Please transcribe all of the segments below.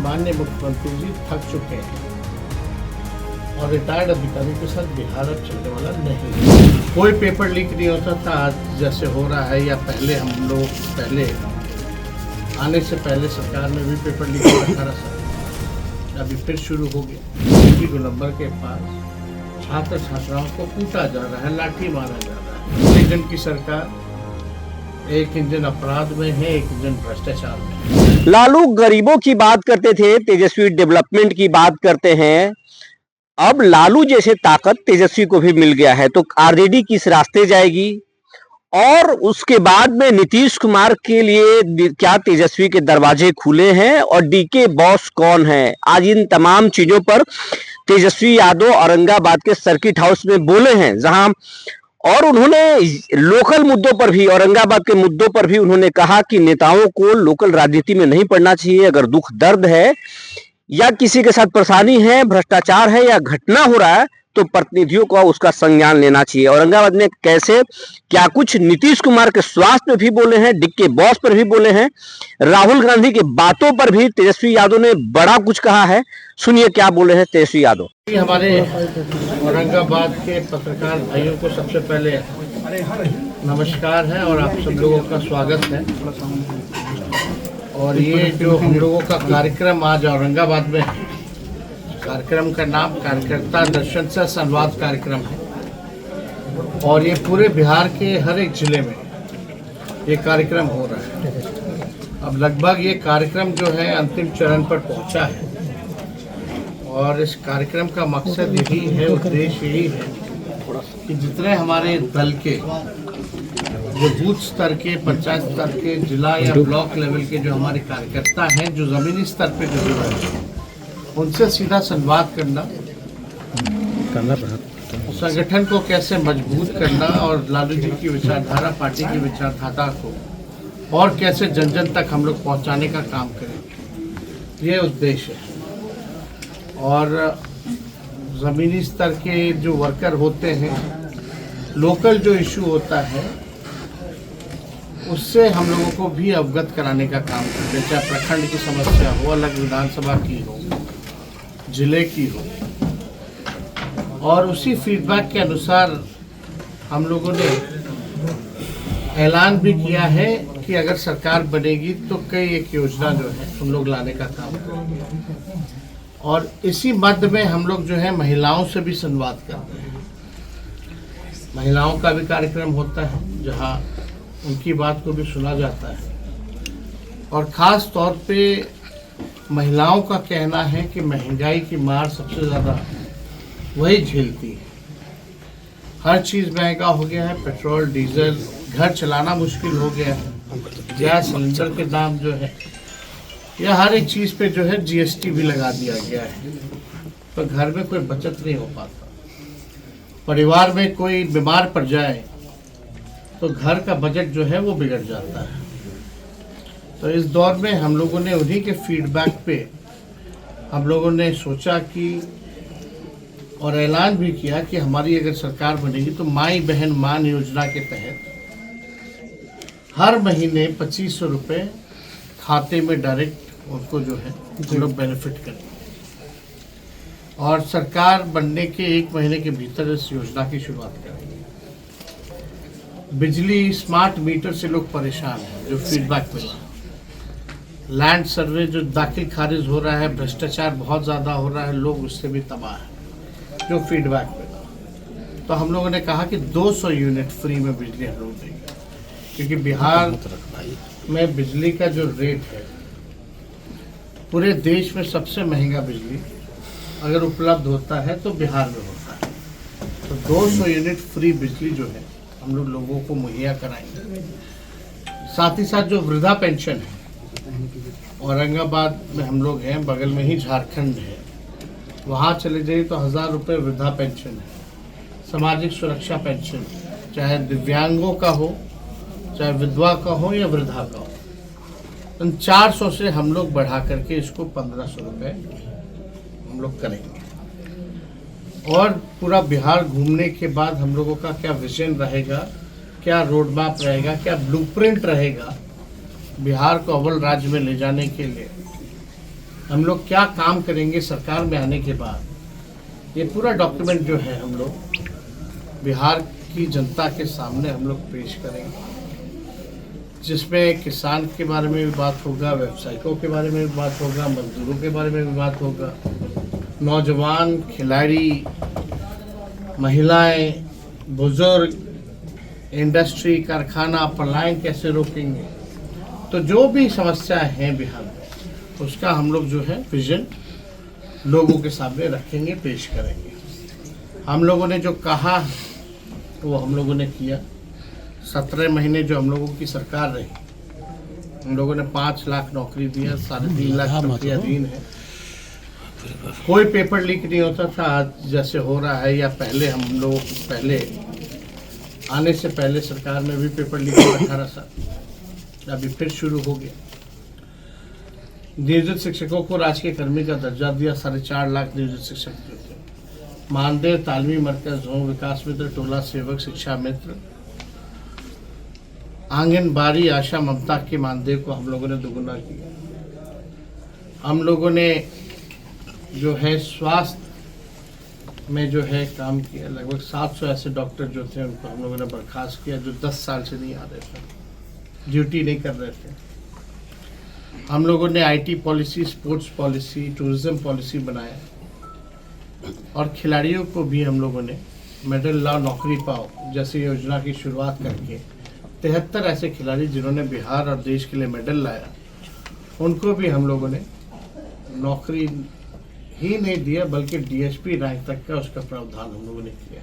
माननीय मुख्यमंत्री जी थक चुके हैं और रिटायर्ड अधिकारी के साथ बिहार अब चलने वाला नहीं है। कोई पेपर लीक नहीं होता था, आज जैसे हो रहा है, या पहले हम लोग पहले आने से पहले सरकार में भी पेपर लीक हो रहा था, अभी फिर शुरू हो गया। गोलंबर के पास छात्र छात्राओं को कूटा जा रहा है, लाठी मारा जा रहा है। इंजन की सरकार, एक इंजन अपराध में है, एक इंजन भ्रष्टाचार में। लालू गरीबों की बात करते थे, तेजस्वी डेवलपमेंट की बात करते हैं। अब लालू जैसे ताकत तेजस्वी को भी मिल गया है, तो आरजेडी किस रास्ते जाएगी और उसके बाद में नीतीश कुमार के लिए क्या तेजस्वी के दरवाजे खुले हैं और डीके बॉस कौन है? आज इन तमाम चीजों पर तेजस्वी यादव औरंगाबाद के सर्किट हाउस में बोले हैं, जहां और उन्होंने लोकल मुद्दों पर भी, औरंगाबाद के मुद्दों पर भी उन्होंने कहा कि नेताओं को लोकल राजनीति में नहीं पड़ना चाहिए। अगर दुख दर्द है या किसी के साथ परेशानी है, भ्रष्टाचार है या घटना हो रहा है, तो प्रतिनिधियों को उसका संज्ञान लेना चाहिए। औरंगाबाद में कैसे क्या कुछ नीतीश कुमार के स्वास्थ्य पे भी बोले हैं, डिक्के बॉस पर भी बोले हैं, राहुल गांधी के बातों पर भी तेजस्वी यादव ने बड़ा कुछ कहा है। सुनिए क्या बोले हैं तेजस्वी यादव। हमारे औरंगाबाद के पत्रकार भाइयों को सबसे पहले नमस्कार है और आप सब लोगों का स्वागत है। और ये जो हम लोगों का कार्यक्रम आज औरंगाबाद में, कार्यक्रम का नाम कार्यकर्ता दर्शन से संवाद कार्यक्रम है और ये पूरे बिहार के हर एक जिले में ये कार्यक्रम हो रहा है। अब लगभग ये कार्यक्रम जो है अंतिम चरण पर पहुंचा है और इस कार्यक्रम का मकसद यही है, उद्देश्य यही है कि जितने हमारे दल के जो बूथ स्तर के, पंचायत स्तर के, जिला या ब्लॉक लेवल के जो हमारे कार्यकर्ता हैं, जो जमीनी स्तर पे जो हैं, उनसे सीधा संवाद करना, संगठन को कैसे मजबूत करना और लालू जी की विचारधारा, पार्टी की विचारधारा को और कैसे जन जन तक हम लोग पहुंचाने का काम करें, ये उद्देश्य है। और ज़मीनी स्तर के जो वर्कर होते हैं, लोकल जो इशू होता है, उससे हम लोगों को भी अवगत कराने का काम करते हैं। चाहे प्रखंड की समस्या हो, अलग विधानसभा की हो, जिले की हो, और उसी फीडबैक के अनुसार हम लोगों ने ऐलान भी किया है कि अगर सरकार बनेगी तो कई एक योजना जो है हम लोग लाने का काम करेंगे। और इसी मध्य में हम लोग जो है महिलाओं से भी संवाद करते हैं। महिलाओं का भी कार्यक्रम होता है जहां उनकी बात को भी सुना जाता है और ख़ास तौर पे महिलाओं का कहना है कि महंगाई की मार सबसे ज़्यादा वही झेलती है। हर चीज़ महंगा हो गया है, पेट्रोल, डीजल, घर चलाना मुश्किल हो गया है, गैस सिलेंडर के दाम जो है, या हर एक चीज़ पे जो है जीएसटी भी लगा दिया गया है, तो घर में कोई बचत नहीं हो पाता। परिवार में कोई बीमार पड़ जाए तो घर का बजट जो है वो बिगड़ जाता है। तो इस दौर में हम लोगों ने उन्हीं के फीडबैक पे हम लोगों ने सोचा कि और ऐलान भी किया कि हमारी अगर सरकार बनेगी तो माई बहन मान योजना के तहत हर महीने 2500 रुपये खाते में डायरेक्ट उनको जो है हम लोग बेनिफिट करेंगे और सरकार बनने के 1 महीने के भीतर इस योजना की शुरुआत करेंगे। बिजली स्मार्ट मीटर से लोग परेशान हैं, जो फीडबैक मिला। लैंड सर्वे जो दाखिल खारिज हो रहा है, भ्रष्टाचार बहुत ज़्यादा हो रहा है, लोग उससे भी तबाह हैं, जो फीडबैक मिला। तो हम लोगों ने कहा कि 200 यूनिट फ्री में बिजली हम लोग देंगे, क्योंकि बिहार में बिजली का जो रेट है पूरे देश में सबसे महंगा बिजली अगर उपलब्ध होता है तो बिहार में होता है। तो 200 यूनिट फ्री बिजली जो है हम लोग लोगों को मुहैया कराएंगे। साथ ही साथ जो वृद्धा पेंशन है, औरंगाबाद में हम लोग हैं, बगल में ही झारखंड है, वहाँ चले जाइए तो 1000 रुपये वृद्धा पेंशन है। सामाजिक सुरक्षा पेंशन, चाहे दिव्यांगों का हो, चाहे विधवा का हो या वृद्धा का हो, तो 400 से हम लोग बढ़ा करके इसको 1500 रुपये हम लोग करेंगे। और पूरा बिहार घूमने के बाद हम लोगों का क्या विजन रहेगा, क्या रोड मैप रहेगा, क्या ब्लूप्रिंट रहेगा बिहार को अव्वल राज्य में ले जाने के लिए, हम लोग क्या काम करेंगे सरकार में आने के बाद, ये पूरा डॉक्यूमेंट जो है हम लोग बिहार की जनता के सामने हम लोग पेश करेंगे, जिसमें किसान के बारे में भी बात होगा, व्यवसायिकों के बारे में भी बात होगा, मजदूरों के बारे में भी बात होगा, नौजवान, खिलाड़ी, महिलाएं, बुजुर्ग, इंडस्ट्री, कारखाना, पलायन कैसे रोकेंगे। तो जो भी समस्याएं हैं बिहार में, उसका हम लोग जो है विजन लोगों के सामने रखेंगे, पेश करेंगे। हम लोगों ने जो कहा वो हम लोगों ने किया। 17 महीने जो हम लोगों की सरकार रही, हम लोगों ने 5 लाख नौकरी दिया, 3.5 लाख नौकरी अधीन है। कोई पेपर लीक नहीं होता था, आज जैसे हो रहा है, या पहले हम लोग पहले आने से पहले सरकार में भी पेपर लीक हुआ 18 साल, अभी फिर शुरू हो गया। नियोजित शिक्षकों को राजकीय कर्मी का दर्जा दिया, 4.5 लाख नियोजित शिक्षक जो थे। मानदेय, तालमी मरकज, होम विकास मित्र, टोला सेवक, शिक्षा मित्र, आंगनबाड़ी, आशा, ममता के मानदेय को हम लोगों ने दोगुना किया। हम लोगों ने जो है स्वास्थ्य में जो है काम किया। लगभग 700 ऐसे डॉक्टर जो थे उनको हम लोगों ने बर्खास्त किया, जो 10 साल से नहीं आ रहे थे, ड्यूटी नहीं कर रहे थे। हम लोगों ने IT policy, sports policy, tourism policy बनाया, और खिलाड़ियों को भी हम लोगों ने मेडल लाओ नौकरी पाओ जैसी योजना की शुरुआत करके 73 ऐसे खिलाड़ी जिन्होंने बिहार और देश के लिए मेडल लाया, उनको भी हम लोगों ने नौकरी ही नहीं दिया, बल्कि डीएसपी रैंक तक का उसका प्रावधान हम लोगों ने किया।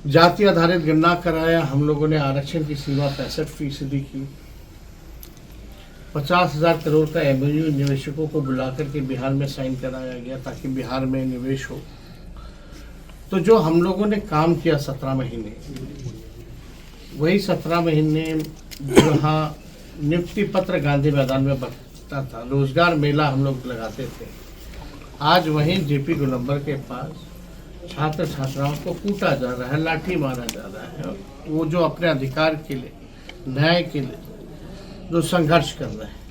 जाति आधारित गणना कराया, हम लोगों ने आरक्षण की सीमा 65% की। 50,000 करोड़ का एमओयू निवेशकों को बुलाकर के बिहार में साइन कराया गया ताकि बिहार में निवेश हो। तो जो हम लोगों ने काम किया 17 महीने, वही 17 महीने जहाँ नियुक्ति पत्र गांधी मैदान में बंटता था, रोजगार मेला हम लोग लगाते थे, आज वहीं जेपी गोलंबर के पास छात्र छात्राओं को कूटा जा रहा है, लाठी मारा जा रहा है। वो जो अपने अधिकार के लिए, न्याय के लिए जो संघर्ष कर रहे हैं।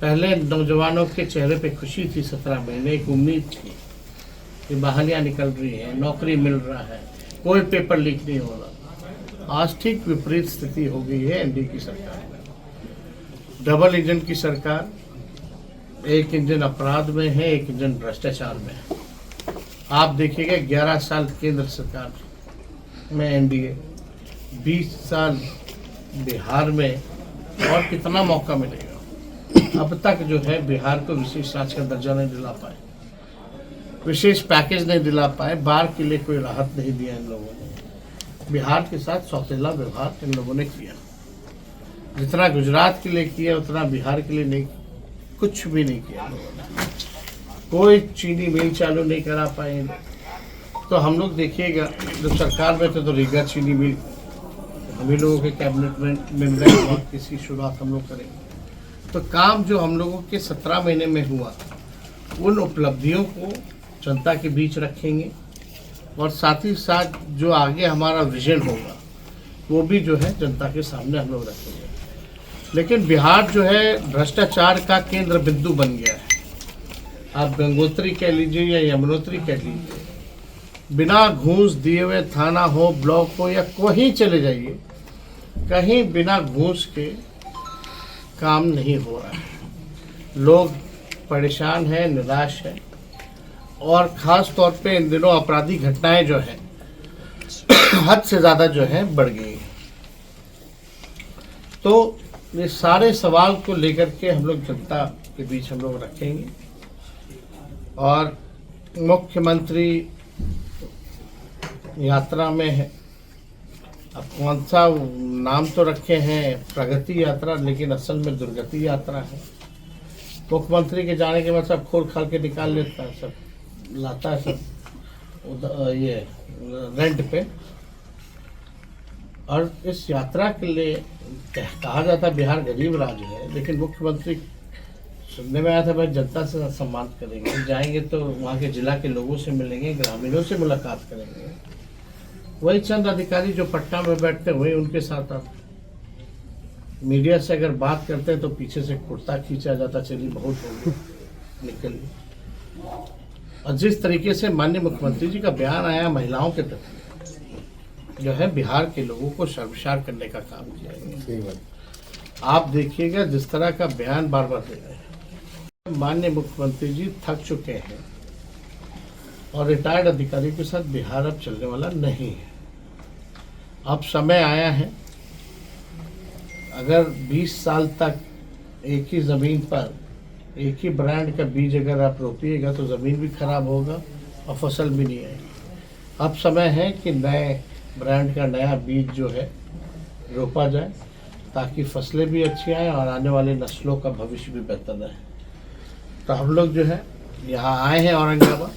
पहले नौजवानों के चेहरे पे खुशी थी, 17 महीने एक उम्मीद थी कि बहालियाँ निकल रही है, नौकरी मिल रहा है, कोई पेपर लीक नहीं हो रहा। आज ठीक विपरीत स्थिति हो गई है एनडीए की सरकार में। डबल इंजन की सरकार, एक इंजन अपराध में है, एक इंजन भ्रष्टाचार में है। आप देखिएगा 11 साल केंद्र सरकार में एनडीए, 20 साल बिहार में, और कितना मौका मिलेगा। अब तक जो है बिहार को विशेष राज्य का दर्जा नहीं दिला पाए, विशेष पैकेज नहीं दिला पाए, बाढ़ के लिए कोई राहत नहीं दिया इन लोगों ने। बिहार के साथ सौतेला व्यवहार इन लोगों ने किया। जितना गुजरात के लिए किया उतना बिहार के लिए नहीं, कुछ भी नहीं किया लोगों ने। कोई चीनी मिल चालू नहीं करा पाए। तो हम लोग देखिएगा, जब सरकार में थे तो रीगा चीनी मिल हम ही लोगों के कैबिनेट में मिल रहे हैं, और इसकी शुरुआत हम लोग करेंगे। तो काम जो हम लोगों के 17 महीने में हुआ, उन उपलब्धियों को जनता के बीच रखेंगे, और साथ ही साथ जो आगे हमारा विजन होगा वो भी जो है जनता के सामने हम लोग रखेंगे। लेकिन बिहार जो है भ्रष्टाचार का केंद्र बिंदु बन गया है। आप गंगोत्री कह लीजिए या यमुनोत्री कह लीजिए, बिना घूस दिए हुए थाना हो, ब्लॉक हो, या कहीं चले जाइए, कहीं बिना घूस के काम नहीं हो रहा है। लोग परेशान हैं, निराश हैं, और ख़ास तौर पे इन दिनों आपराधिक घटनाएं जो हैं हद से ज़्यादा जो है बढ़ गई हैं। तो ये सारे सवाल को लेकर के हम लोग जनता के बीच हम लोग रखेंगे, और मुख्यमंत्री यात्रा में है। अब कौन सा नाम तो रखे हैं प्रगति यात्रा, लेकिन असल में दुर्गति यात्रा है। मुख्यमंत्री के जाने के बाद सब खोल खाल के निकाल लेता है, सब लाता है, सब ये रेंट पे। और इस यात्रा के लिए कहा जाता है बिहार गरीब राज्य है, लेकिन मुख्यमंत्री सुनने में आया था भाई जनता से सम्मान करेंगे, जाएंगे तो वहाँ के जिला के लोगों से मिलेंगे, ग्रामीणों से मुलाकात करेंगे। वही चंद अधिकारी जो पटना में बैठते वही उनके साथ आते। मीडिया से अगर बात करते हैं तो पीछे से कुर्ता खींचा जाता, चलिए बहुत हो गया, निकलिए। और जिस तरीके से माननीय मुख्यमंत्री जी का बयान आया महिलाओं के प्रति, जो है बिहार के लोगों को शर्मसार करने का काम किया गया। आप देखिएगा जिस तरह का बयान बार बार दे रहे हैं। माननीय मुख्यमंत्री जी थक चुके हैं और रिटायर्ड अधिकारियों के साथ बिहार अब चलने वाला नहीं है। अब समय आया है, अगर 20 साल तक एक ही ज़मीन पर एक ही ब्रांड का बीज अगर आप रोपिएगा तो ज़मीन भी खराब होगा और फसल भी नहीं आएगी। अब समय है कि नए ब्रांड का नया बीज जो है रोपा जाए, ताकि फसलें भी अच्छी आएँ और आने वाले नस्लों का भविष्य भी बेहतर रहे। तो हम लोग जो है यहाँ आए हैं औरंगाबाद,